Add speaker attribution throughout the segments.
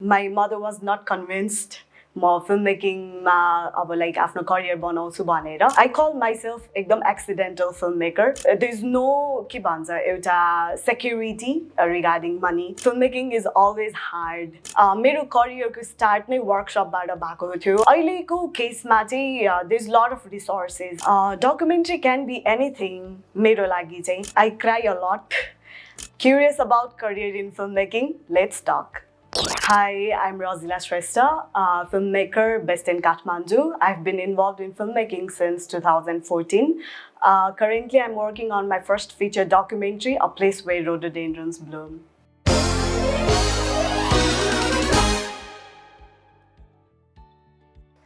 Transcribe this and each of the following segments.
Speaker 1: My mother was not convinced म फिल्ममेकिङमा अब like आफ्नो करियर बनाउँछु भनेर आई कल माइसेल्फ एकदम accidental filmmaker there is no के भन्छ एउटा security regarding money filmmaking is always hard मेरो करियरको स्टार्ट नै वर्कसपबाट भएको थियो अहिलेको केसमा चाहिँ there is lot of resources documentary can be anything मेरो लागि चाहिँ I cry a lot curious about career in filmmaking let's talk Hi, I'm Rajeela Shrestha, filmmaker based in Kathmandu. I've been involved in filmmaking since 2014. Currently, I'm working on my first feature documentary, A Place Where Rhododendrons Bloom.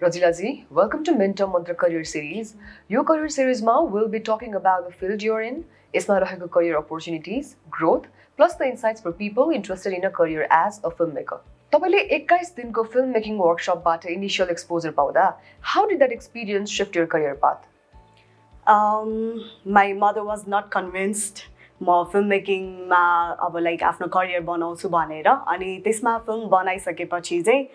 Speaker 2: Rajeela ji, welcome to Mentor Mantra Career Series. Your career series now will be talking about the field you're in, यसमा रहेको career opportunities, growth, plus the insights for people interested in a career as a filmmaker. तपाईले 21 दिनको filmmaking workshopबाट initial exposure पाउँदा, how did that experience shift your career path?
Speaker 1: My mother was not convinced म फिल्ममेकिङमा अब like आफ्नो career बनाउँछु भनेर अनि त्यसमा फिल्म बनाइसकेपछि चाहिँ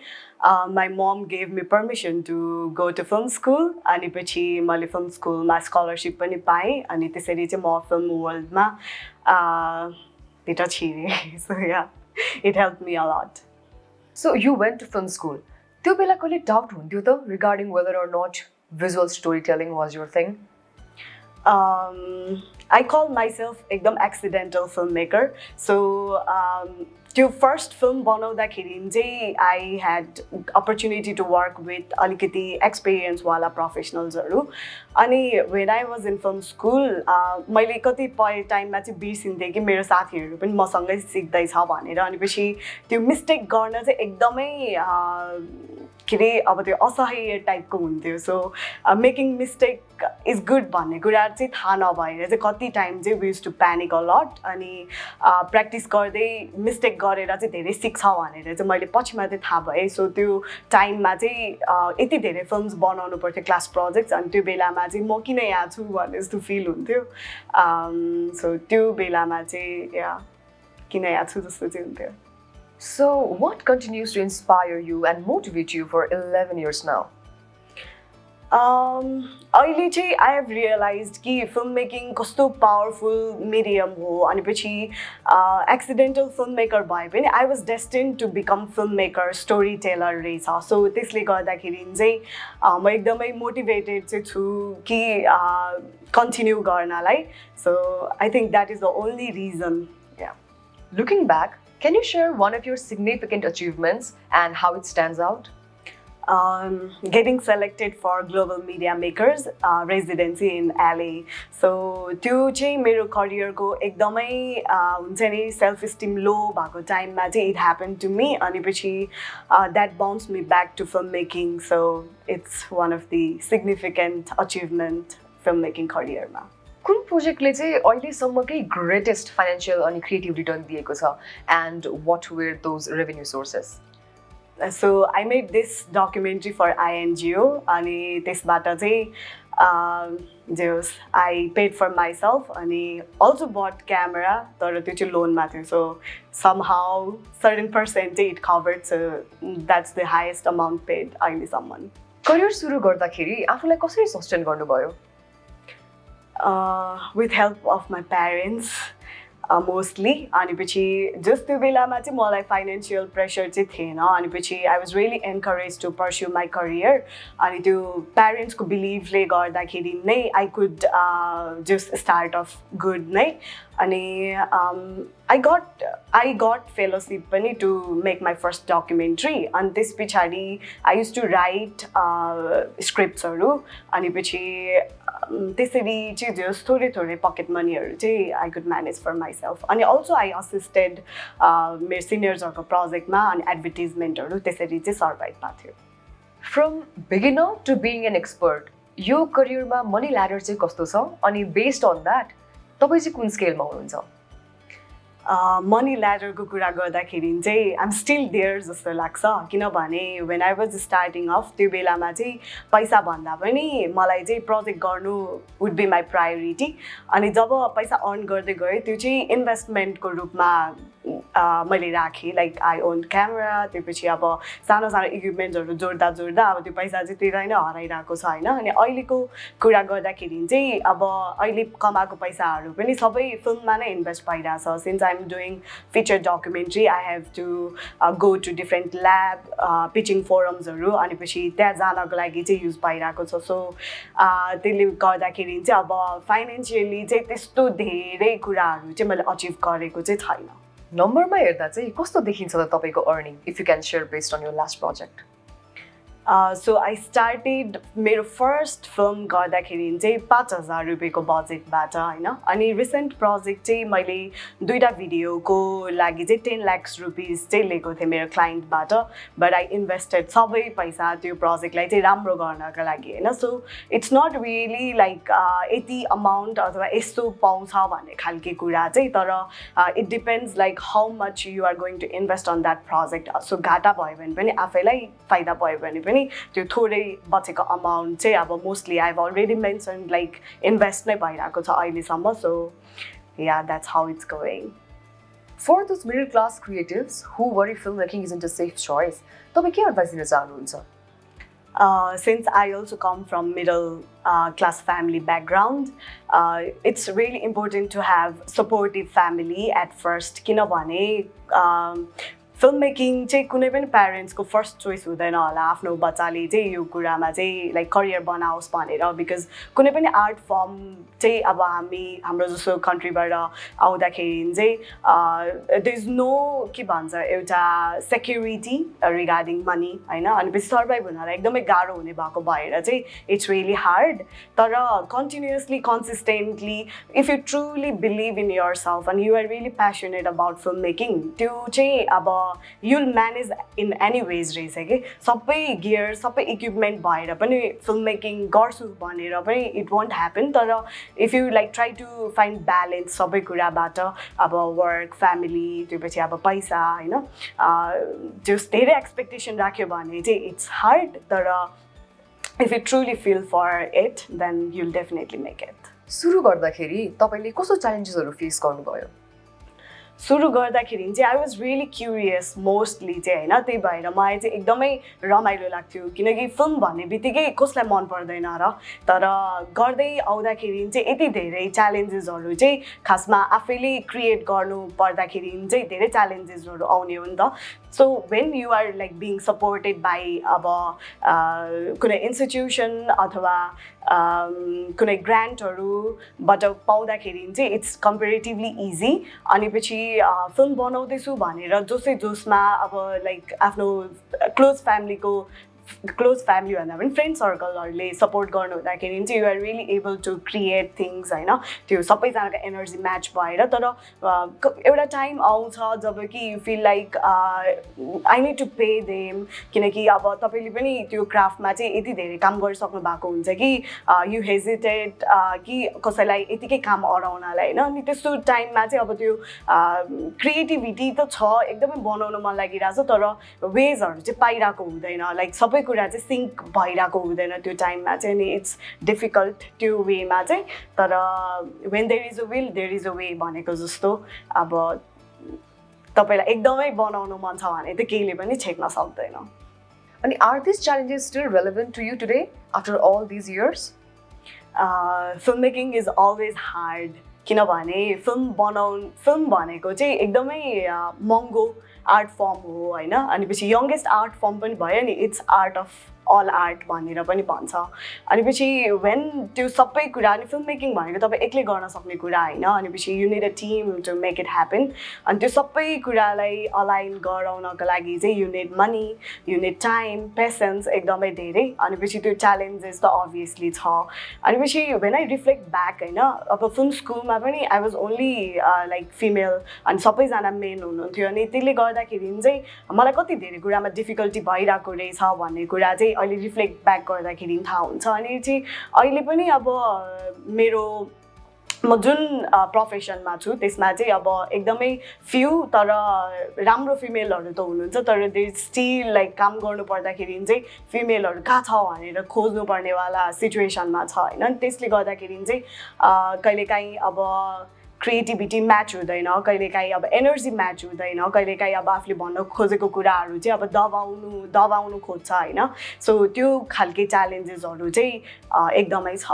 Speaker 1: my mum gave me permission to go to film school अनि पछि मैले फिल्म स्कुलमा स्कलरसिप पनि पाएँ अनि त्यसरी चाहिँ म फिल्म वर्ल्डमा भित्र छिरेँ so yeah it help me a lot
Speaker 2: So you went to film school. त्यो बेला कहिले डाउट हुन्थ्यो त regarding whether or not visual storytelling was your thing?
Speaker 1: I call myself एकदम accidental filmmaker. So त्यो फर्स्ट फिल्म बनाउँदाखेरि चाहिँ I had opportunity to work with अलिकति एक्सपिरियन्सवाला प्रोफेसनल्सहरू अनि when I was in film school मैले कतिपय टाइममा चाहिँ बिर्सिन्थेँ कि मेरो साथीहरू पनि मसँगै सिक्दैछ भनेर अनि पछि त्यो मिस्टेक गर्न चाहिँ एकदमै के अरे अब त्यो असह्य टाइपको हुन्थ्यो so making mistake is good भन्ने कुरा चाहिँ थाहा नभएर चाहिँ कति टाइम चाहिँ we use to panic a lot अनि प्र्याक्टिस गर्दै मिस्टेक गरेर चाहिँ धेरै सिक्छ भनेर चाहिँ मैले पछिमा चाहिँ थाहा भएँ सो त्यो टाइममा चाहिँ यति धेरै फिल्म्स बनाउनु पर्थ्यो क्लास प्रोजेक्ट्स अनि त्यो बेलामा चाहिँ म किन यहाँ छु भन्ने जस्तो फिल हुन्थ्यो सो त्यो बेलामा चाहिँ किन यहाँ छु जस्तो चाहिँ हुन्थ्यो
Speaker 2: So, what continues to inspire you and motivate you for 11 years now?
Speaker 1: अहिले चाहिँ आई हेभ रियलाइज कि फिल्ममेकिङ कस्तो पावरफुल मिडियम हो अनि पछि एक्सिडेन्टल फिल्ममेकर भए पनि I was destined to become filmmaker storyteller रहेछ सो त्यसले गर्दाखेरि चाहिँ म एकदमै मोटिभेटेड चाहिँ छु कि कन्टिन्यू गर्नलाई so I think that is the only reason
Speaker 2: Looking back, can you share one of your significant achievements and how it stands out?
Speaker 1: Getting selected for Global Media Makers residency in LA. So त्यो चाहिँ मेरो करियरको एकदमै हुन्छ नि self esteem लो भएको टाइममा चाहिँ इट ह्यापन टु मी अनि पछि that bounce me back to film making so it's one of the significant achievement film making करियरमा
Speaker 2: कुन प्रोजेक्टले चाहिँ अहिलेसम्मकै ग्रेटेस्ट फाइनेन्सियल अनि क्रिएटिभ रिटर्न दिएको छ and what were those revenue sources
Speaker 1: so I made this documentary for INGO अनि त्यसबाट चाहिँ जेस आई पेड फर माइसेल्फ अनि अल्सो बट क्यामेरा तर त्यो चाहिँ लोनमा थियो सो समहाउ सर्टेन पर्सेन्ट चाहिँ it covered so that's the highest amount paid अहिलेसम्म
Speaker 2: करियर सुरु गर्दाखेरि आफूलाई कसरी सस्टेन गर्नुभयो
Speaker 1: with help of my parents mostly अनि पछि जस्ट त्यो बेलामा चाहिँ मलाई फाइनेन्सियल प्रेसर चाहिँ थिएन अनि पछि I was really encourage to pursue my career अनि त्यो प्यारेन्ट्सको बिलिभले गर्दाखेरि नै I could just start off good नै अनि आई गट फेलोसिप पनि to make my first documentary अनि त्यस पछाडि आई युज टु राइट स्क्रिप्ट्सहरू अनि पछि त्यसरी चाहिँ जस थोरै थोरै पकेट मनीहरू चाहिँ I could manage for myself अनि अल्सो आई असिस्टेड मेरो सिनियर्सहरूको प्रोजेक्टमा अनि एडभर्टिजमेन्टहरू त्यसरी चाहिँ सर्भाइभ भएको थियो
Speaker 2: from beginner to being an expert यो करियरमा मनी ल्याडर चाहिँ कस्तो छ अनि बेस्ड अन द्याट तपाईँ चाहिँ कुन स्केलमा हुनुहुन्छ
Speaker 1: मनी ल्याडरको कुरा गर्दाखेरि चाहिँ आइम स्टिल देयर जस्तो लाग्छ किनभने when I was starting of त्यो बेलामा चाहिँ पैसा भन्दा पनि मलाई चाहिँ प्रोजेक्ट गर्नु वुड बी माई प्रायोरिटी अनि जब पैसा अर्न गर्दै गएँ त्यो चाहिँ इन्भेस्टमेन्टको रूपमा मैले राखेँ लाइक आई ओन क्यामेरा त्यसपछि अब सानो सानो इक्विपमेन्टहरू जोड्दा जोड्दा अब त्यो पैसा चाहिँ त्यही नै हराइरहेको छ होइन अनि अहिलेको कुरा गर्दाखेरि चाहिँ अब अहिले कमाएको पैसाहरू पनि सबै फिल्ममा नै इन्भेस्ट भइरहेछ since I am doing feature documentary I have to go to different lab pitching फोरम्सहरू अनि पछि त्यहाँ जानको लागि चाहिँ युज भइरहेको छ सो त्यसले गर्दाखेरि चाहिँ अब फाइनेन्सियली चाहिँ त्यस्तो धेरै कुराहरू चाहिँ मैले अचिभ गरेको चाहिँ छैन
Speaker 2: नम्बरमा हेर्दा चाहिँ कस्तो देखिन्छ त तपाईँको earning if you can share based on your last project
Speaker 1: so I started मेरो फर्स्ट फिल्म गर्दाखेरि चाहिँ 5,000 रुपियाँको बजेटबाट होइन अनि रिसेन्ट प्रोजेक्ट चाहिँ मैले 2टा भिडियोको लागि चाहिँ 10 लाख रुपिस चाहिँ लिएको थिएँ मेरो क्लाइन्टबाट बट आई इन्भेस्टेड सबै पैसा त्यो प्रोजेक्टलाई चाहिँ राम्रो गर्नको लागि होइन so it's not really like यति अमाउन्ट अथवा यस्तो पाउँछ भन्ने खालके कुरा चाहिँ तर it depends like how much you are going to invest on that project so घाटा भयो भने पनि आफैलाई फाइदा भयो भने पनि त्यो थोरै बचेको अमाउन्ट चाहिँ अब mostly I have already mention like invest नै भइरहेको छ अहिलेसम्म so yeah that's how it's going
Speaker 2: for those middle class creatives who worry film making isn't a safe choice तपाईँ के एडभाइस दिन चाहनुहुन्छ
Speaker 1: Since I also come from middle class family background, it's really important to have supportive family at first. किनभने फिल्ममेकिङ चाहिँ कुनै पनि प्यारेन्ट्सको first choice हुँदैन होला आफ्नो बच्चाले चाहिँ यो कुरामा चाहिँ लाइक करियर बनाओस् भनेर बिकज कुनै पनि आर्ट फर्म चाहिँ अब हाम्रो जस्तो कन्ट्रीबाट आउँदाखेरि चाहिँ देयर इज नो के भन्छ एउटा सेक्युरिटी रिगार्डिङ मनी होइन अनि पछि सर्भाइभ हुनलाई एकदमै गाह्रो हुने भएको भएर चाहिँ इट्स रियली हार्ड तर continuously consistently if you truly believe in yourself and you are really passionate about filmmaking त्यो चाहिँ अब you'll manage in any ways रहेछ कि सबै गियर सबै इक्विपमेन्ट भएर पनि फिल्म मेकिङ गर्छु भनेर पनि इट वन्ट ह्यापन तर if you like try to find balance सबै कुराबाट अब वर्क फ्यामिली त्योपछि अब पैसा होइन त्यो धेरै एक्सपेक्टेसन राख्यो भने चाहिँ इट्स हार्ड तर if you truly feel for it then you'll definitely make it
Speaker 2: सुरु गर्दाखेरि तपाईँले कस्तो च्यालेन्जेसहरू फेस गर्नुभयो
Speaker 1: सुरु गर्दाखेरि चाहिँ I was really curious mostly चाहिँ होइन त्यही भएर मलाई चाहिँ एकदमै रमाइलो लाग्थ्यो किनकि फिल्म भन्ने बित्तिकै कसलाई मन पर्दैन र तर गर्दै आउँदाखेरि चाहिँ यति धेरै च्यालेन्जेसहरू चाहिँ खासमा आफैले क्रिएट गर्नु पर्दाखेरि चाहिँ धेरै च्यालेन्जेसहरू आउने हो नि त so when you are like being supported by अब कुनै इन्स्टिट्युसन अथवा कुनै ग्रान्टहरूबाट पाउँदाखेरि चाहिँ इट्स कम्पेरिटिभली इजी अनि पछि फिल्म बनाउँदैछु भनेर जोसै जोसमा अब लाइक आफ्नो क्लोज फ्यामिली भन्दा पनि फ्रेन्ड सर्कलहरूले सपोर्ट गर्नु हुँदाखेरि चाहिँ you're really able to create things होइन त्यो सबैजनाको एनर्जी म्याच भएर तर एउटा टाइम आउँछ जब कि you feel like I need to pay them किनकि अब तपाईँले पनि त्यो क्राफ्टमा चाहिँ यति धेरै काम गरिसक्नु भएको हुन्छ कि यु हेजिटेट कि कसैलाई यतिकै काम अराउनलाई होइन अनि त्यस्तो टाइममा चाहिँ अब त्यो क्रिएटिभिटी त छ एकदमै बनाउन मन लागिरहेछ तर वेजहरू चाहिँ पाइरहेको हुँदैन लाइक सबै कुरा चाहिँ सिङ्क भइरहेको हुँदैन त्यो टाइममा चाहिँ अनि इट्स डिफिकल्ट त्यो वेमा चाहिँ तर when there is a will there is a way भनेको जस्तो अब तपाईँलाई एकदमै बनाउनु मन छ भने त केहीले पनि छेक्न सक्दैन
Speaker 2: अनि are this challenges still relevant to you today after all these years
Speaker 1: film making is always hard किनभने फिल्म भनेको चाहिँ एकदमै महँगो आर्ट फर्म हो होइन अनि पछि यङ्गेस्ट आर्ट फर्म पनि भयो नि it's art of all art भनेर पनि भन्छ अनि पछि वेन त्यो सबै कुरा अनि फिल्म मेकिङ भनेको तपाईँ एक्लै गर्न सक्ने कुरा होइन अनि पछि you need a team to make it happen अनि त्यो सबै कुरालाई अलाइन गराउनको लागि चाहिँ you need money you need time patience एकदमै धेरै अनि पछि त्यो च्यालेन्जेस त अभियसली छ अनि पछि वेन आई रिफ्लेक्ट ब्याक होइन अब फिल्म स्कुलमा पनि I was only like female अनि सबैजना मेन हुनुहुन्थ्यो अनि त्यसले गर्दाखेरि चाहिँ मलाई कति धेरै कुरामा डिफिकल्टी भइरहेको रहेछ भन्ने कुरा चाहिँ अहिले रिफ्लेक्ट ब्याक गर्दाखेरि थाहा हुन्छ अनि चाहिँ अहिले पनि अब मेरो म जुन प्रोफेसनमा छु त्यसमा चाहिँ अब एकदमै फ्यु तर राम्रो फिमेलहरू त हुनुहुन्छ तर देयर स्टिल लाइक काम गर्नु पर्दाखेरि चाहिँ फिमेलहरू कहाँ छ भनेर खोज्नुपर्नेवाला सिचुएसनमा छ होइन त्यसले गर्दाखेरि चाहिँ कहिलेकाहीँ अब क्रिएटिभिटी म्याच हुँदैन, कहिलेकाहीँ अब एनर्जी म्याच हुँदैन, कहिलेकाहीँ अब आफूले भन्न खोजेको कुराहरू चाहिँ अब दबाउनु खोज्छ होइन. सो त्यो खालके च्यालेन्जेसहरू चाहिँ एकदमै छ.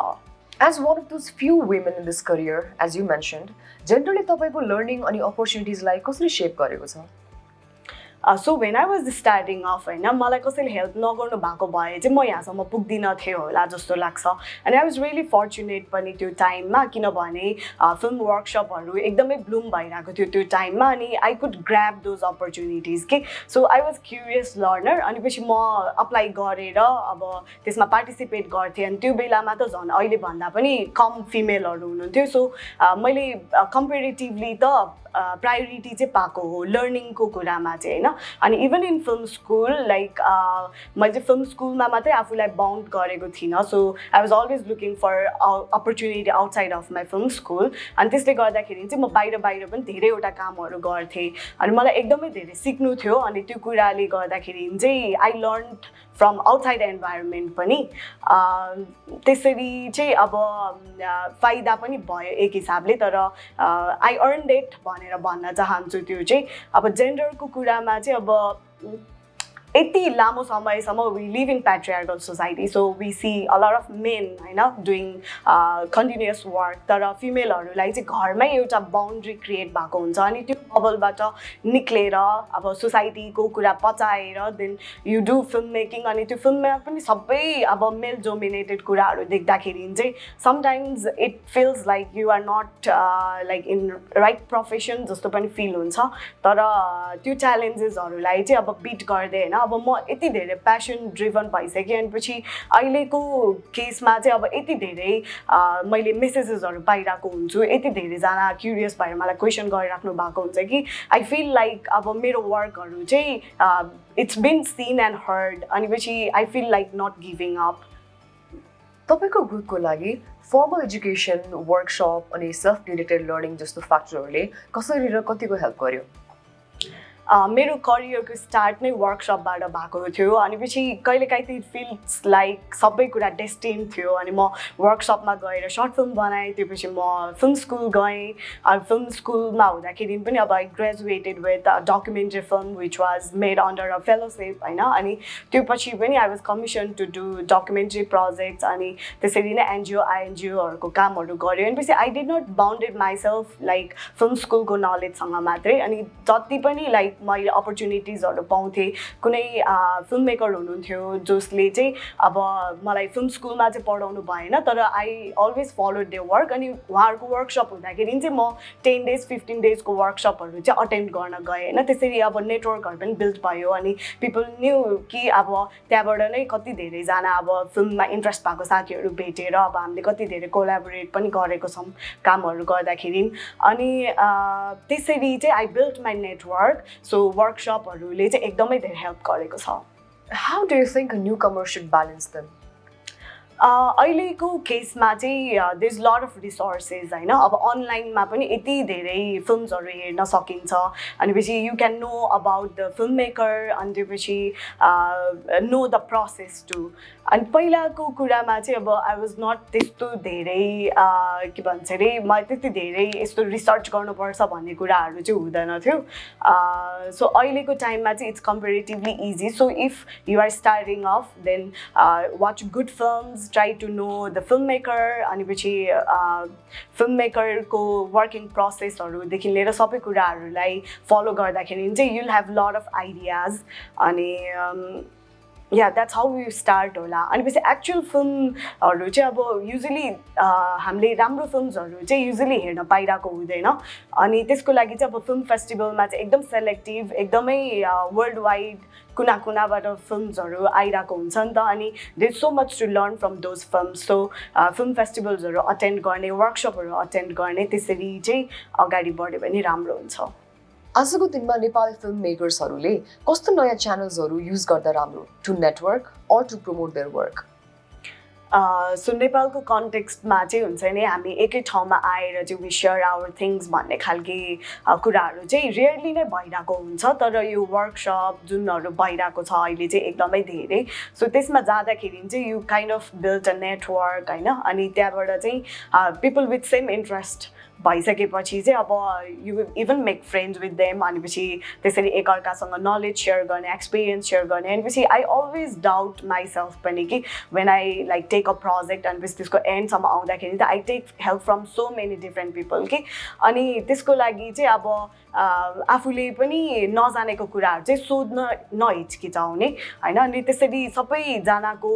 Speaker 2: As one of those few women in this career, as you mentioned, generally तपाईँको लर्निङ अनि अपर्च्युनिटिजलाई कसरी सेप गरेको छ?
Speaker 1: So when I was starting off होइन मलाई कसैले हेल्प नगर्नु भएको भए चाहिँ म यहाँसम्म पुग्दिनँ थियो होला जस्तो लाग्छ. And I was really fortunate पनि त्यो टाइममा, किनभने फिल्म वर्कसपहरू एकदमै ब्लुम भइरहेको थियो त्यो टाइममा. अनि I could grab those opportunities के. So I was curious learner. अनि पछि म अप्लाई गरेर अब त्यसमा पार्टिसिपेट गर्थेँ. अनि त्यो बेलामा त झन् अहिले भन्दा पनि कम फिमेलहरू हुनुहुन्थ्यो. सो मैले कम्पेरिटिभली त प्रायोरिटी चाहिँ पाएको हो लर्निङको कुरामा चाहिँ होइन. अनि even in film school like मैले चाहिँ फिल्म स्कुलमा मात्रै आफूलाई बाउन्ड गरेको थिइनँ. So I was always looking for opportunity outside of my film school. अनि त्यसले गर्दाखेरि चाहिँ म बाहिर पनि धेरैवटा कामहरू गर्थेँ. अनि मलाई एकदमै धेरै सिक्नु थियो. अनि त्यो कुराले गर्दाखेरि चाहिँ I learn from outside environment पनि. त्यसरी चाहिँ अब फाइदा पनि भयो एक हिसाबले. तर आई अर्न इट भनेर भन्न चाहन्छु. त्यो चाहिँ अब जेन्डरको कुरामा चाहिँ अब यति लामो समयसम्म we live in patriarchal society. So we see a lot of men होइन डुइङ कन्टिन्युस वर्क. तर फिमेलहरूलाई चाहिँ घरमै एउटा बााउन्ड्री क्रिएट भएको हुन्छ. अनि त्यो बबलबाट निक्लेर अब सोसाइटीको कुरा पचाएर then you do film making. अनि त्यो फिल्ममा पनि सबै अब मेल डोमिनेटेड कुराहरू देख्दाखेरि चाहिँ sometimes it feels like you are not like in right profession जस्तो पनि फिल हुन्छ. तर त्यो च्यालेन्जेसहरूलाई चाहिँ अब बिट गर्दै होइन अब म यति धेरै प्यासन ड्रिभन भइसकेँ. अनि पछि अहिलेको केसमा चाहिँ अब यति धेरै मैले मेसेजेसहरू पाइरहेको हुन्छु. यति धेरैजना क्युरियस भएर मलाई क्वेसन गरिराख्नु भएको हुन्छ कि आई फिल लाइक अब मेरो वर्कहरू चाहिँ it's been seen and heard. अनि पछि I feel like not giving up.
Speaker 2: तपाईँको ग्रुपको लागि फर्मल एजुकेसन, वर्कसप अनि सेल्फ डिरेक्टेड लर्निङ जस्तो फ्याक्टरहरूले कसरी र कतिको हेल्प गर्यो?
Speaker 1: मेरो करियरको स्टार्ट नै वर्कसपबाट भएको थियो. अनि पछि कहिलेकाहीँ चाहिँ फिल्स लाइक सबै कुरा डेस्टिन थियो. अनि म वर्कसपमा गएर सर्ट फिल्म बनाएँ. त्यसपछि म फिल्म स्कुल गएँ. फिल्म स्कुलमा हुँदाखेरि पनि अब I graduated with documentary film which was made under a fellowship होइन. अनि त्यो पछि पनि I was commission to do documentary projects. अनि त्यसरी नै एनजिओ आइएनजिओहरूको कामहरू गऱ्यो. अनि पछि I did not bounded myself like film स्कुलको नलेजसँग मात्रै. अनि जति पनि लाइक मैले अपर्च्युनिटिजहरू पाउँथेँ. कुनै फिल्म मेकर हुनुहुन्थ्यो जसले चाहिँ अब मलाई फिल्म स्कुलमा चाहिँ पढाउनु भएन. तर I always followed their work. अनि उहाँहरूको वर्कसप हुँदाखेरि चाहिँ म 10 days 15 daysको वर्कसपहरू चाहिँ अटेन्ड गर्न गएँ होइन. त्यसरी अब नेटवर्कहरू पनि बिल्ड भयो. अनि पिपल न्यू कि अब त्यहाँबाट नै कति धेरैजना अब फिल्ममा इन्ट्रेस्ट भएको साथीहरू भेटेर अब हामीले कति धेरै कोलाबोरेट पनि गरेको छौँ कामहरू गर्दाखेरि. अनि त्यसरी चाहिँ I build my network. So वर्कसपहरूले चाहिँ एकदमै धेरै हेल्प गरेको छ.
Speaker 2: How do you think a newcomer should balance them?
Speaker 1: अहिलेको केसमा चाहिँ there is lot of resources होइन. अब अनलाइनमा पनि यति धेरै फिल्मसहरू हेर्न सकिन्छ. अनि पछि you can know about the film maker. अनि त्यसपछि नो द प्रोसेस टु. अनि पहिलाको कुरामा चाहिँ अब आई वाज नट त्यस्तो धेरै के भन्छ अरे मलाई त्यति धेरै यस्तो रिसर्च गर्नुपर्छ भन्ने कुराहरू चाहिँ हुँदैन थियो. सो अहिलेको टाइममा चाहिँ it's comparatively easy. So if you are starting off then watch good films, try to know the filmmaker. अनि पछि फिल्ममेकरको वर्किङ प्रोसेसहरूदेखि लिएर सबै कुराहरूलाई फलो गर्दाखेरि चाहिँ you'll have lot of ideas. अनि या द्याट्स हाउ यु स्टार्ट होला. अनि पछि एक्चुअल फिल्महरू चाहिँ अब युजली हामीले राम्रो फिल्मसहरू चाहिँ युजली हेर्न पाइरहेको हुँदैन. अनि त्यसको लागि चाहिँ अब फिल्म फेस्टिभलमा चाहिँ एकदम सेलेक्टिभ एकदमै वर्ल्ड वाइड कुनाबाट फिल्मसहरू आइरहेको हुन्छ नि त. अनि there is so much to learn from those films. So film फेस्टिभल्सहरू अटेन्ड गर्ने, वर्कसपहरू अटेन्ड गर्ने, त्यसरी चाहिँ अगाडि बढ्यो भने राम्रो हुन्छ.
Speaker 2: आजको दिनमा नेपाली फिल्म मेकर्सहरूले कस्तो नयाँ च्यानल्सहरू युज गर्दा राम्रो to network or to promote their work?
Speaker 1: So नेपालको कन्टेक्स्टमा चाहिँ हुन्छ नि हामी एकै ठाउँमा आएर चाहिँ वी सेयर आवर थिङ्स भन्ने खालके कुराहरू चाहिँ रियरली नै भइरहेको हुन्छ. तर यो वर्कसप जुनहरू भइरहेको छ अहिले चाहिँ एकदमै धेरै. सो त्यसमा जाँदाखेरि चाहिँ you kind of build a network होइन. अनि त्यहाँबाट चाहिँ पिपल विथ सेम इन्ट्रेस्ट भइसकेपछि चाहिँ अब you even make friends with them भनेपछि त्यसरी एकअर्कासँग नलेज सेयर गर्ने एक्सपिरियन्स सेयर गर्ने भनेपछि आई अलवेज डाउट माइसेल्फ पनि कि when I like take a project अनि त्यसको एन्डसम्म आउँदाखेरि त I take help from so many different people कि अनि त्यसको लागि चाहिँ अब आफूले पनि नजानेको कुराहरू चाहिँ सोध्न नहिचकिचाउने होइन अनि त्यसरी सबैजनाको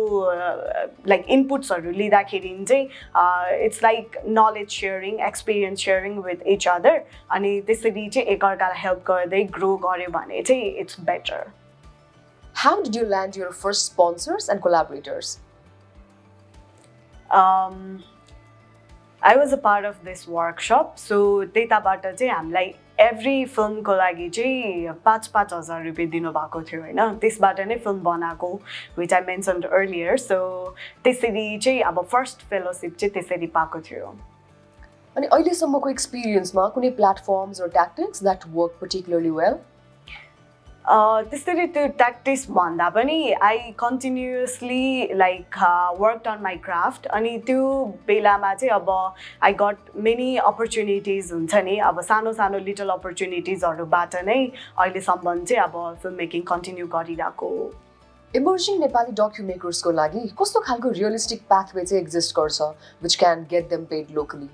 Speaker 1: लाइक इनपुट्सहरू लिँदाखेरि चाहिँ it's like knowledge sharing experience sharing with each other अनि त्यसरी चाहिँ एकअर्कालाई हेल्प गर्दै ग्रो गर्यो भने चाहिँ it's better
Speaker 2: How did you land your first sponsors and collaborators?
Speaker 1: I was a part of this workshop, so त्यताबाट चाहिँ हामीलाई एभ्री फिल्मको लागि चाहिँ 5,000 रुपियाँ दिनुभएको थियो होइन त्यसबाट नै फिल्म बनाएको which I mentioned earlier so त्यसरी चाहिँ अब फर्स्ट फेलोसिप चाहिँ त्यसरी पाएको थियो
Speaker 2: अनि अहिलेसम्मको एक्सपिरियन्समा कुनै platforms or tactics that work particularly well?
Speaker 1: त्यसरी त्यो ट्याक्टिक्स भन्दा पनि I continuously like worked on my craft अनि त्यो बेलामा चाहिँ अब आई गट मेनी अपर्च्युनिटिज हुन्छ नि अब सानो सानो लिटल अपर्च्युनिटिजहरूबाट नै अहिलेसम्म चाहिँ अब फिल्म मेकिङ कन्टिन्यू गरिरहेको
Speaker 2: इमर्जिङ नेपाली डकुमेन्टर्सको लागि कस्तो खालको रियलिस्टिक पाथवे चाहिँ एक्जिस्ट गर्छ which can get them paid locally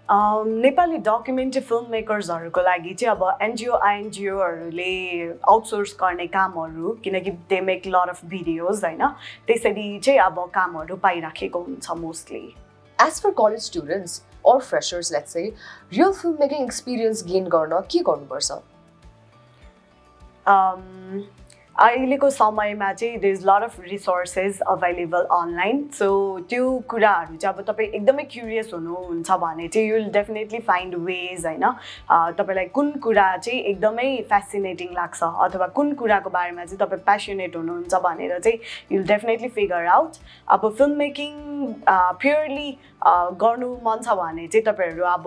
Speaker 1: Nepali documentary film मेकर्सहरूको लागि चाहिँ अब एनजिओ आइएनजिओहरूले आउटसोर्स गर्ने कामहरू किनकि they make lot of videos होइन त्यसरी चाहिँ अब कामहरू पाइराखेको हुन्छ mostly
Speaker 2: as for college students or freshers, let's say, real filmmaking experience gain गर्न के गर्नुपर्छ?
Speaker 1: अहिलेको समयमा चाहिँ there is lot of resources available online so त्यो कुराहरू चाहिँ अब तपाईँ एकदमै क्युरियस हुनुहुन्छ भने चाहिँ you will definitely find ways होइन तपाईँलाई कुन कुरा चाहिँ एकदमै फेसिनेटिङ लाग्छ अथवा कुन कुराको बारेमा चाहिँ तपाईँ प्यासनेट हुनुहुन्छ भनेर चाहिँ you will definitely figure out अब फिल्म मेकिङ प्योरली गर्नु मन छ भने चाहिँ तपाईँहरू अब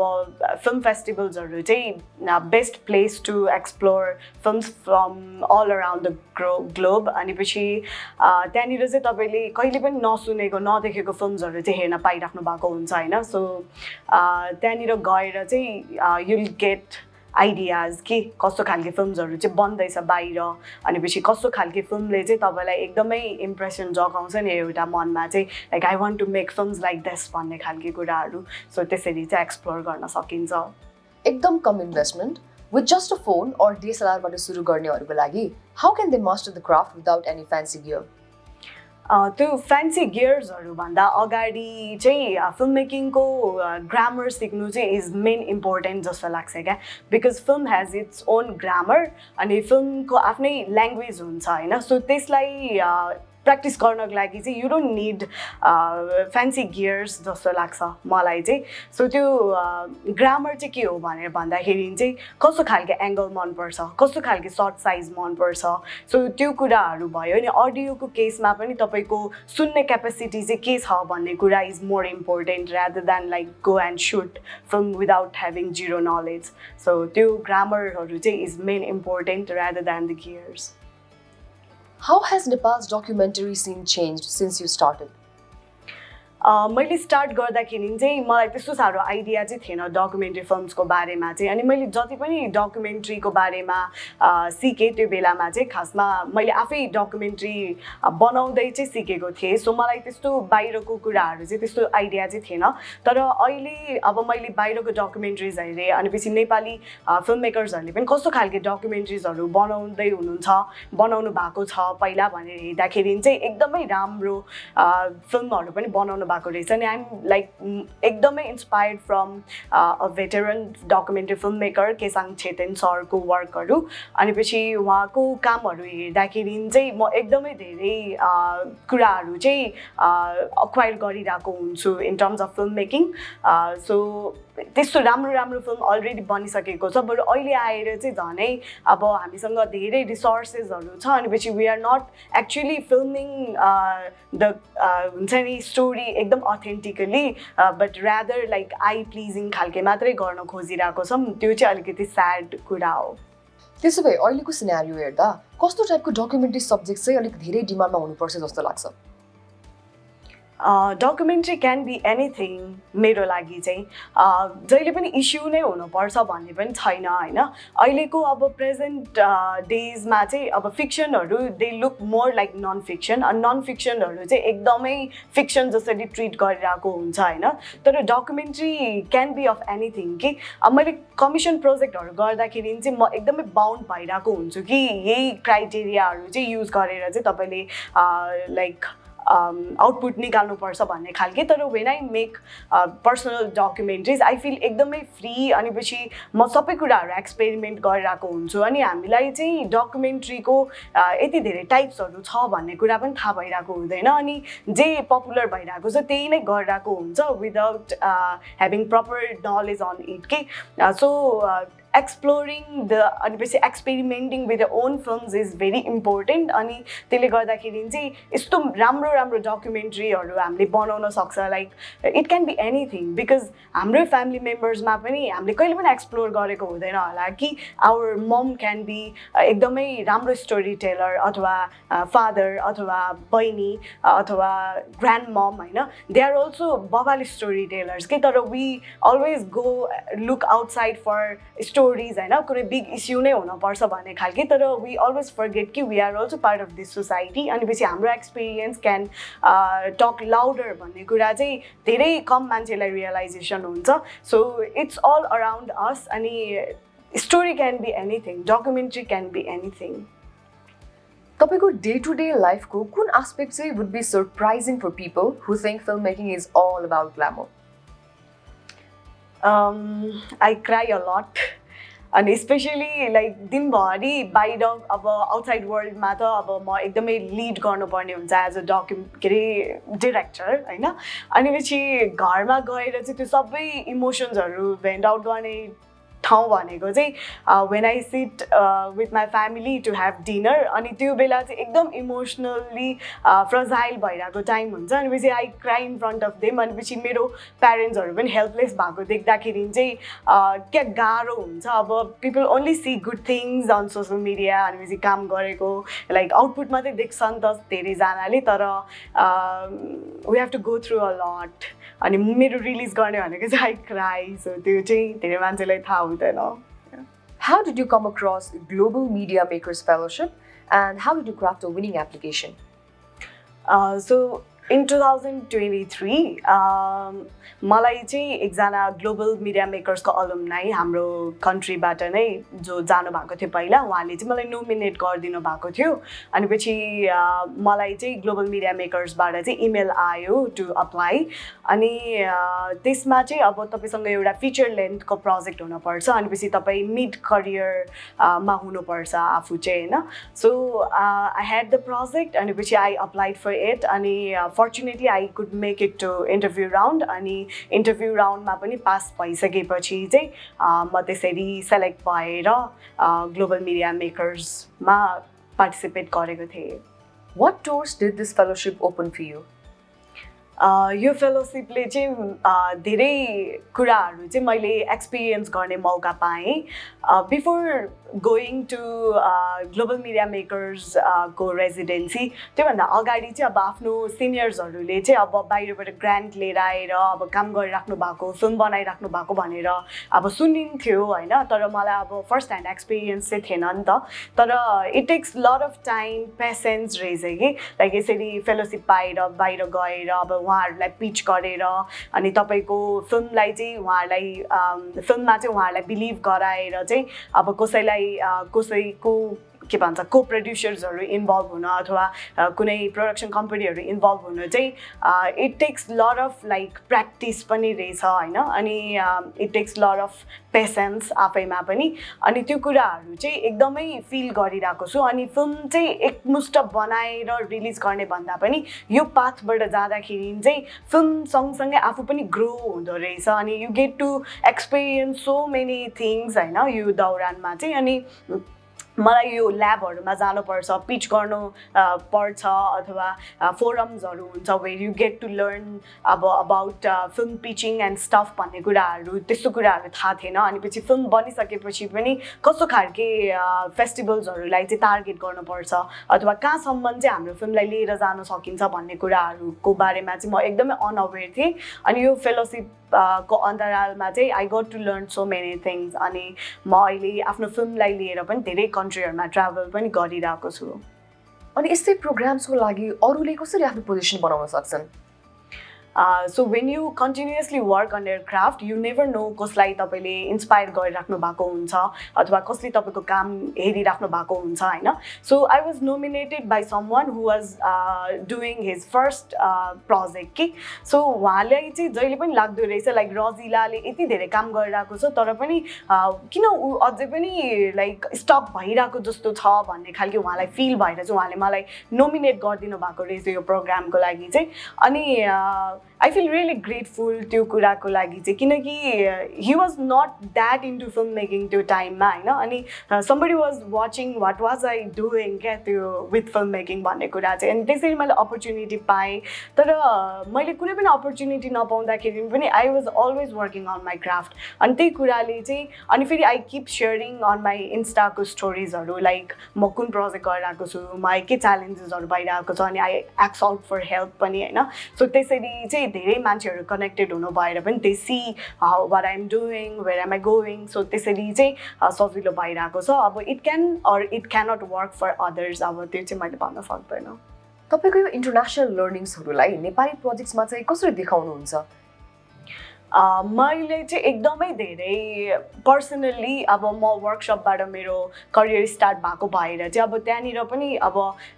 Speaker 1: फिल्म फेस्टिभल्सहरू चाहिँ best place to explore films from all around the globe अनि पछि त्यहाँनिर चाहिँ तपाईँले कहिले पनि नसुनेको नदेखेको फिल्म्सहरू चाहिँ हेर्न पाइराख्नु भएको हुन्छ होइन सो त्यहाँनिर गएर चाहिँ युल गेट आइडियाज कि कस्तो खालके फिल्म्सहरू चाहिँ बन्दैछ बाहिर अनि पछि कस्तो खालके फिल्मले चाहिँ तपाईँलाई एकदमै इम्प्रेसन जगाउँछ नि एउटा मनमा चाहिँ like I want to make films like this भन्ने खालके कुराहरू सो त्यसरी चाहिँ एक्सप्लोर गर्न सकिन्छ
Speaker 2: एकदम कम investment with just a phone or DSLR बाट सुरु गर्नेहरुको लागि how can they master the craft without any fancy gear?
Speaker 1: त्यो फ्यान्सी गियर्सहरू भन्दा अगाडि चाहिँ फिल्म मेकिङको ग्रामर सिक्नु चाहिँ इज मेन इम्पोर्टेन्ट जस्तो लाग्छ क्या because film has its own grammar अनि फिल्मको आफ्नै ल्याङ्ग्वेज हुन्छ होइन सो त्यसलाई प्र्याक्टिस गर्नको लागि चाहिँ you don't need fancy gears जस्तो लाग्छ मलाई चाहिँ सो त्यो ग्रामर चाहिँ के हो भनेर भन्दाखेरि चाहिँ कस्तो खालको एङ्गल मनपर्छ कस्तो खालको सर्ट साइज मनपर्छ सो त्यो कुराहरू भयो अनि अडियोको केसमा पनि तपाईँको सुन्ने क्यापेसिटी चाहिँ के छ भन्ने कुरा is more important rather than like go and shoot film without having zero knowledge so त्यो ग्रामरहरू चाहिँ is main important rather than the gears
Speaker 2: How has Nepal's documentary scene changed since you started?
Speaker 1: मैले start गर्दाखेरि चाहिँ मलाई त्यस्तो साह्रो idea चाहिँ थिएन डकुमेन्ट्री फिल्म्सको बारेमा चाहिँ अनि मैले जति पनि डकुमेन्ट्रीको बारेमा सिकेँ त्यो बेलामा चाहिँ खासमा मैले आफै डकुमेन्ट्री बनाउँदै चाहिँ सिकेको थिएँ सो मलाई त्यस्तो बाहिरको कुराहरू चाहिँ त्यस्तो आइडिया चाहिँ थिएन तर अहिले अब मैले बाहिरको डकुमेन्ट्रिज हेरेँ अनि पछि नेपाली फिल्म मेकर्सहरूले पनि कस्तो खालको डकुमेन्ट्रिजहरू बनाउँदै हुनुहुन्छ बनाउनु भएको छ पहिला भनेर हेर्दाखेरि चाहिँ एकदमै राम्रो फिल्महरू पनि बनाउनु भएको रहेछ अनि आइएम लाइक एकदमै inspired from a veteran documentary film maker Kesang Tseten सरको वर्कहरू अनि पछि उहाँको कामहरू हेर्दाखेरि चाहिँ म एकदमै धेरै कुराहरू चाहिँ अक्वायर गरिरहेको हुन्छु in terms of film making so त्यस्तो राम्रो राम्रो फिल्म अलरेडी बनिसकेको छ बरु अहिले आएर चाहिँ झनै अब हामीसँग धेरै रिसोर्सेसहरू छ अनि पछि we are not actually filming the हुन्छ नि स्टोरी एकदम authentically but rather like I pleasing खालके मात्रै गर्न खोजिरहेको छौँ त्यो चाहिँ अलिकति स्याड कुरा हो
Speaker 2: त्यसो भए अहिलेको सिनेरियो हेर्दा कस्तो टाइपको डकुमेन्ट्री सब्जेक्ट चाहिँ अलिक धेरै डिमान्डमा हुनुपर्छ जस्तो लाग्छ
Speaker 1: डकुमेन्ट्री क्यान बी एनिथिङ मेरो लागि चाहिँ जहिले पनि इस्यु नै हुनुपर्छ भन्ने पनि छैन होइन अहिलेको अब प्रेजेन्ट डेजमा चाहिँ अब फिक्सनहरू they look more like non fiction अनि नन फिक्सनहरू चाहिँ एकदमै फिक्सन जसरी ट्रिट गरिरहेको हुन्छ होइन तर documentary can be of anything कि अब मैले कमिसन प्रोजेक्टहरू गर्दाखेरि चाहिँ म एकदमै बााउन्ड भइरहेको हुन्छु कि यही क्राइटेरियाहरू चाहिँ युज गरेर चाहिँ तपाईँले लाइक आउटपुट निकाल्नुपर्छ भन्ने खालके तर when I make personal documentaries I feel एकदमै फ्री अनि पछि म सबै कुराहरू एक्सपेरिमेन्ट गरिरहेको हुन्छु अनि हामीलाई चाहिँ डकुमेन्ट्रीको यति धेरै टाइप्सहरू छ भन्ने कुरा पनि थाहा भइरहेको हुँदैन अनि जे पपुलर भइरहेको छ त्यही नै गरिरहेको हुन्छ without having proper knowledge on it के सो एक्सप्लोरिङ द अनि पछि experimenting with the own films is very important अनि त्यसले गर्दाखेरि चाहिँ यस्तो राम्रो राम्रो डकुमेन्ट्रीहरू हामीले बनाउन सक्छ like it can be anything because हाम्रो फ्यामिली मेम्बर्समा पनि हामीले कहिले पनि एक्सप्लोर गरेको हुँदैन होला कि आवर मम क्यान बी एकदमै राम्रो स्टोरी टेलर अथवा फादर अथवा बहिनी अथवा ग्रान्ड मम होइन दे आर अल्सो बबाल स्टोरी टेलर्स के तर we always go look outside for stories होइन कुनै बिग इस्यु नै हुनुपर्छ भन्ने खालके तर वी अलवेज फर्गेट कि we are also part of this society अनि पछि हाम्रो एक्सपिरियन्स क्यान टक लाउडर भन्ने कुरा चाहिँ धेरै कम मान्छेलाई रियलाइजेसन हुन्छ so it's all around us अनि story can be anything documentary can be anything
Speaker 2: तपाईँको डे टु डे लाइफको कुन एस्पेक्ट चाहिँ would be surprising for people who think film making is all about glamour
Speaker 1: I cry a lot अनि specially like दिनभरि बाहिर अब outside वर्ल्डमा त अब म एकदमै लिड गर्नुपर्ने हुन्छ एज अ के अरे डिरेक्टर होइन अनि पछि घरमा गएर चाहिँ त्यो सबै इमोसन्सहरू भेन्ट आउट गर्ने ठाउँ भनेको चाहिँ when I sit with my family to have dinner अनि त्यो बेला चाहिँ एकदम इमोसनल्ली फ्रजाइल भइरहेको टाइम हुन्छ अनि पछि I cry in front of them अनि पछि मेरो प्यारेन्ट्सहरू पनि हेल्पलेस भएको देख्दाखेरि चाहिँ क्या गाह्रो हुन्छ अब people only see good things on social media अनि पछि काम गरेको लाइक आउटपुट मात्रै देख्छ नि त धेरैजनाले तर we have to go through a lot अनि मेरो रिलिज गर्ने भनेको चाहिँ आई क्राई सो त्यो चाहिँ धेरै मान्छेलाई थाहा हुँदैन
Speaker 2: How did you come across Global Media Makers Fellowship and how did you craft a winning application?
Speaker 1: So in 2023 मलाई चाहिँ एकजना ग्लोबल मिडिया मेकर्सको अलुमनाई हाम्रो कन्ट्रीबाट नै जो जानु भएको थियो पहिला उहाँले चाहिँ मलाई नोमिनेट गरिदिनु भएको थियो अनि पछि मलाई चाहिँ ग्लोबल मिडिया मेकर्सबाट चाहिँ इमेल आयो टु अप्लाई अनि त्यसमा चाहिँ अब तपाईँसँग एउटा फिचर लेन्थको प्रोजेक्ट हुनुपर्छ अनि पछि तपाईँ मिड करियरमा हुनुपर्छ आफू चाहिँ होइन so I had the project अनि पछि आई अप्लाइड फर इट अनि fortunately I could make it to interview round अनि इन्टरभ्यू राउन्डमा पनि पास भइसकेपछि चाहिँ म त्यसरी सेलेक्ट भएर ग्लोबल मिडिया मेकर्समा पार्टिसिपेट गरेको थिएँ
Speaker 2: What doors did this fellowship open for you?
Speaker 1: यो फेलोसिपले चाहिँ धेरै कुराहरू चाहिँ मैले एक्सपिरियन्स गर्ने मौका पाएँ before going to global media makers को रेजिडेन्सी त्योभन्दा अगाडि चाहिँ अब आफ्नो सिनियर्सहरूले चाहिँ अब बाहिरबाट ग्रान्ट लिएर आएर अब काम गरिराख्नु भएको फिल्म बनाइराख्नु भएको भनेर अब सुनिन्थ्यो होइन तर मलाई अब फर्स्ट ह्यान्ड एक्सपिरियन्स चाहिँ थिएन नि त तर it takes lot of time patience रहेछ कि लाइक यसरी फेलोसिप पाएर बाहिर गएर अब उहाँहरूलाई पिच गरेर अनि तपाईँको फिल्मलाई चाहिँ उहाँहरूलाई फिल्ममा चाहिँ उहाँहरूलाई बिलिभ गराएर चाहिँ अब कसैको के भन्छ को प्रड्युसर्सहरू इन्भल्भ हुन अथवा कुनै प्रोडक्सन कम्पनीहरू इन्भल्भ हुन चाहिँ it takes lot of like practice पनि रहेछ होइन अनि it takes lot of patience आफैमा पनि अनि त्यो कुराहरू चाहिँ एकदमै फिल गरिरहेको छु अनि फिल्म चाहिँ एकमुष्ट बनाएर रिलिज गर्ने भन्दा पनि यो पाथबाट जाँदाखेरि चाहिँ फिल्म सँगसँगै आफू पनि ग्रो हुँदो रहेछ अनि you get to experience so many things होइन यो दौरानमा चाहिँ अनि मलाई यो ल्याबहरुमा जानुपर्छ पिच गर्नु पर्छ अथवा फोरम्सहरु हुन्छ where you get to learn अब about film pitching and stuff भन्ने कुराहरु त्यस्तो कुराहरु थाहा थिएन अनि पछि फिल्म बनिसकेपछि पनि कस्तो खालके फेस्टिभल्सहरुलाई चाहिँ टार्गेट गर्नुपर्छ अथवा कहाँसम्म चाहिँ हाम्रो फिल्मलाई लिएर जान सकिन्छ भन्ने कुराहरुको बारेमा चाहिँ म एकदमै अनअवेयर थिएँ अनि यो फेलोशिप को अन्तरालमा चाहिँ I got to learn so many things अनि म अहिले आफ्नो फिल्मलाई लिएर पनि धेरै कन्ट्रीहरुमा ट्राभल पनि गरिरहेको छु
Speaker 2: अनि यस्तै प्रोग्राम्सको लागि अरूले कसरी आफ्नो पोजिसन बनाउन सक्छन्
Speaker 1: So when you continuously work on your craft, you never know कसलाई तपाईले इन्स्पायर गरिराख्नु भएको हुन्छ अथवा कसले तपाईको काम हेरिराख्नु भएको हुन्छ हैन So I was nominated by someone who was doing his first project कि So उहाँलाई चाहिँ जहिले पनि लाग्दो रहेछ लाइक रजिलाले यति धेरै काम गरिरहेको छ तर पनि किन उ अझै पनि लाइक स्टक भइरहेको जस्तो छ भन्ने खालको उहाँलाई फिल भएर चाहिँ उहाँले मलाई नोमिनेट गरिदिनु भएको रहेछ यो प्रोग्रामको लागि चाहिँ अनि I feel really grateful त्यो कुराको लागि चाहिँ किनकि he was not that into filmmaking त्यो टाइममा हैन अनि somebody was watching what was I doing क्या त्यो with filmmaking भन्ने कुरा चाहिँ अनि त्यसरी मैले अपर्च्युनिटी पाएँ तर मैले कुनै पनि अपर्च्युनिटी नपाउँदाखेरि पनि I was always working on my craft अनि त्यही कुराले चाहिँ अनि फेरि I keep sharing on my Instaको स्टोरीजहरु लाइक म कुन प्रोजेक्ट गरिरहेको छु मलाई के च्यालेन्जेसहरु भइरहेको छ अनि I ask out for help पनि हैन सो त्यसरी चाहिँ धेरै मान्छेहरु कनेक्टेड हुनु भएर पनि they see what I'm doing where am I going so त्यसरी चाहिँ सजिलो भइरहेको छ अब it can or it cannot work for others अब त्यो चाहिँ मैले भन्न सक्दैन
Speaker 2: तपाईको यो इन्टरनेशनल लर्निङ्सहरुलाई नेपाली प्रोजेक्ट्समा चाहिँ कसरी देखाउनुहुन्छ
Speaker 1: मैले चाहिँ एकदमै धेरै पर्सनली अब म वर्कसपबाट मेरो करियर स्टार्ट भएको भएर चाहिँ अब त्यहाँनिर पनि अब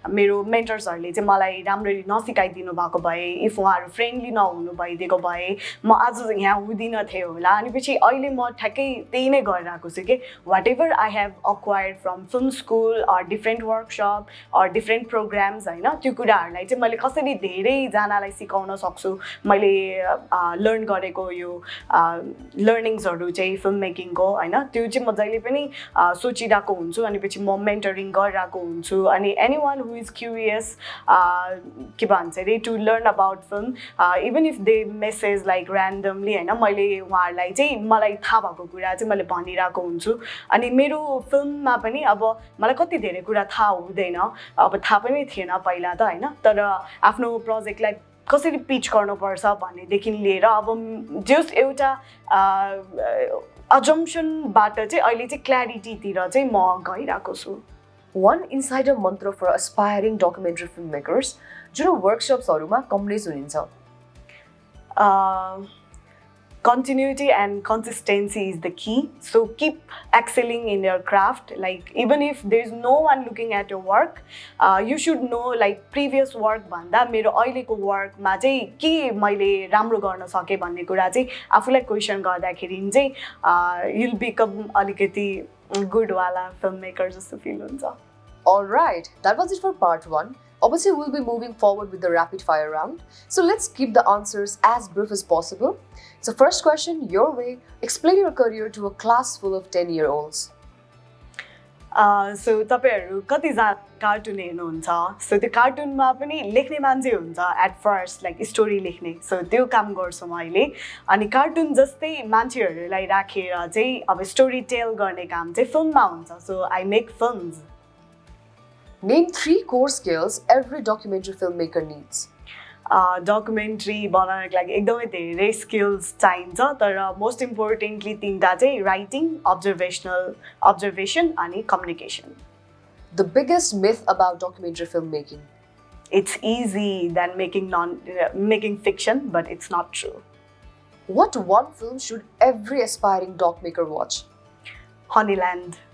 Speaker 1: मेरो मेन्टर्सहरुले चाहिँ मलाई राम्ररी नसिकाइदिनु भएको भए इफ उहाँहरु फ्रेन्डली नहुनु भइदिएको भए म आज यहाँ हुँदिन थिए होला अनि पछि अहिले म ठ्याक्कै त्यही नै गरिरहेको छु के whatever I have acquired from film school or different workshop or different programs हैन त्यो कुराहरुलाई चाहिँ मैले कसरी धेरै जनालाई सिकाउन सक्छु मैले लर्न गरेको यो लर्निङ्सहरु चाहिँ फिल्म मेकिङको हैन त्यो चाहिँ म जहिले पनि सोचिरहेको हुन्छु अनि पछि म मेन्टरिङ गरिरहेको हुन्छु अनि एनीवन हु इज क्युरियस के भन्छ रे to learn about film even if they message like randomly हैन मैले उहाँहरुलाई चाहिँ मलाई थाहा भएको कुरा चाहिँ मैले भनिरहेको हुन्छु अनि मेरो फिल्ममा पनि अब मलाई कति धेरै कुरा थाहा हुँदैन अब थाहा पनि थिएन पहिला त हैन तर आफ्नो प्रोजेक्टलाई कसरी पिच गर्नुपर्छ भन्नेदेखि लिएर अब जस्ट एउटा अजम्पसनबाट चाहिँ अहिले चाहिँ क्ल्यारिटीतिर चाहिँ म गइरहेको छु
Speaker 2: One insider mantra for aspiring documentary filmmakers जुन वर्कसप्सहरुमा कम्प्लिट हुनुहुन्छ
Speaker 1: Continuity and consistency is the key. So keep excelling in your craft. Like even if there is no one looking at your work, you should know like previous work भन्दा मेरो अहिलेको वर्कमा चाहिँ के मैले राम्रो गर्न सके भन्ने कुरा चाहिँ आफूलाई क्वेशन गर्दाखेरि चाहिँ you'll become अलिकति good वाला filmmaker जस्तो फिल हुन्छ
Speaker 2: All right, that was it for part 1. Obviously, we'll be moving forward with the rapid fire round. So let's keep the answers as brief as possible. So first question, your way. Explain your career to a class full of 10-year-olds.
Speaker 1: So तपाईहरु कति जना cartoon हेर्नुहुन्छ so त्यो कार्टुनमा पनि लेख्ने मान्छे हुन्छ at first like story लेख्ने सो त्यो काम गर्छु म अहिले अनि कार्टुन जस्तै मान्छेहरुलाई राखेर चाहिँ अब स्टोरी टेल गर्ने काम चाहिँ फिल्ममा हुन्छ so I make films
Speaker 2: Name 3 core skills every documentary filmmaker needs.
Speaker 1: Documentary बनाउनको लागि एकदमै धेरै स्किल्स चाहिन्छ तर मोस्ट इम्पोर्टेन्टली तीनटा चाहिँ राइटिङ observation अनि communication
Speaker 2: The biggest myth about documentary filmmaking.
Speaker 1: It's easy than making fiction but it's not true.
Speaker 2: What one film should every aspiring doc maker watch?
Speaker 1: Honeyland.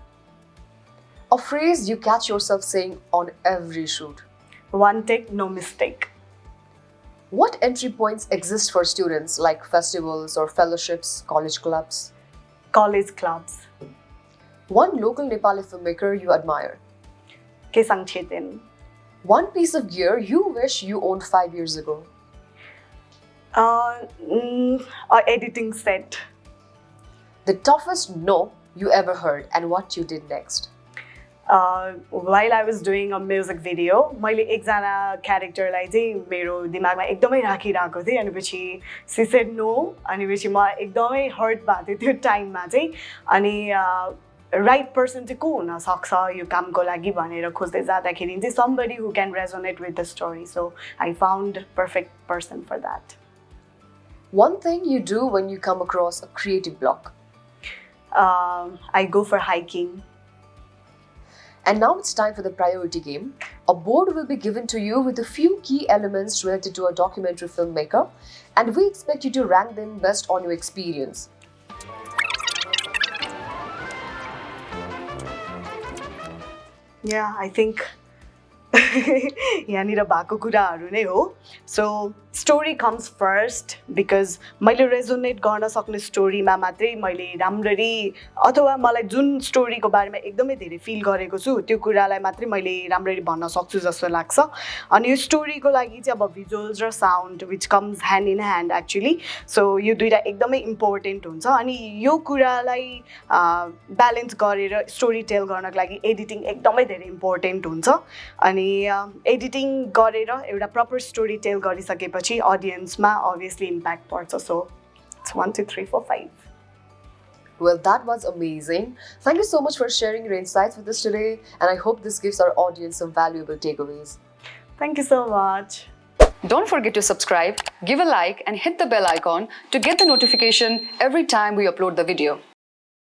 Speaker 2: A phrase you catch yourself saying on every shoot.
Speaker 1: One take, no mistake.
Speaker 2: What entry points exist for students like festivals or fellowships, college clubs?
Speaker 1: College clubs.
Speaker 2: One local Nepali filmmaker you admire.
Speaker 1: Kesang Chetin.
Speaker 2: One piece of gear you wish you owned 5 years ago.
Speaker 1: Editing set.
Speaker 2: The toughest no you ever heard and what you did next.
Speaker 1: while I was doing a music video, मैले एकजना क्यारेक्टरलाई चाहिँ मेरो दिमागमा एकदमै राखिरहेको थिएँ अनि पछि she said no अनि पछि म एकदमै हर्ट भएको थिएँ त्यो टाइममा चाहिँ अनि राइट पर्सन चाहिँ को हुनसक्छ यो कामको लागि भनेर खोज्दै जाँदाखेरि चाहिँ somebody who can resonate with the story. So I found perfect person for that.
Speaker 2: One thing you do when you come across a creative block?
Speaker 1: I go for hiking.
Speaker 2: And now it's time for the priority game. A board will be given to you with a few key elements related to a documentary filmmaker, and we expect you to rank them based on your experience.
Speaker 1: Yeah, I think यहाँनिर भएको कुराहरू नै हो. So story comes first because मैले resonate गर्न सक्ने स्टोरीमा मात्रै मैले राम्ररी अथवा मलाई जुन स्टोरीको बारेमा एकदमै धेरै फिल गरेको छु त्यो कुरालाई मात्रै मैले राम्ररी भन्न सक्छु जस्तो लाग्छ. अनि यो स्टोरीको लागि चाहिँ अब भिजुअल्स र sound which comes hand in hand actually. So यो दुईटा एकदमै इम्पोर्टेन्ट हुन्छ अनि यो कुरालाई ब्यालेन्स गरेर स्टोरी टेल गर्नको लागि एडिटिङ एकदमै धेरै इम्पोर्टेन्ट हुन्छ. अनि एडिटिङ गरेर एउटा प्रपर स्टोरी टेल गरिसकेपछि अडियन्समा obviously impact पर्छ. So it's 1 2 3 4 5.
Speaker 2: Well, that was amazing. Thank you so much for sharing your insights with us today, and I hope this gives our audience some valuable takeaways.
Speaker 1: Thank you so much.
Speaker 2: Don't forget to subscribe, give a like, and hit the bell icon to get the notification every time we upload the video.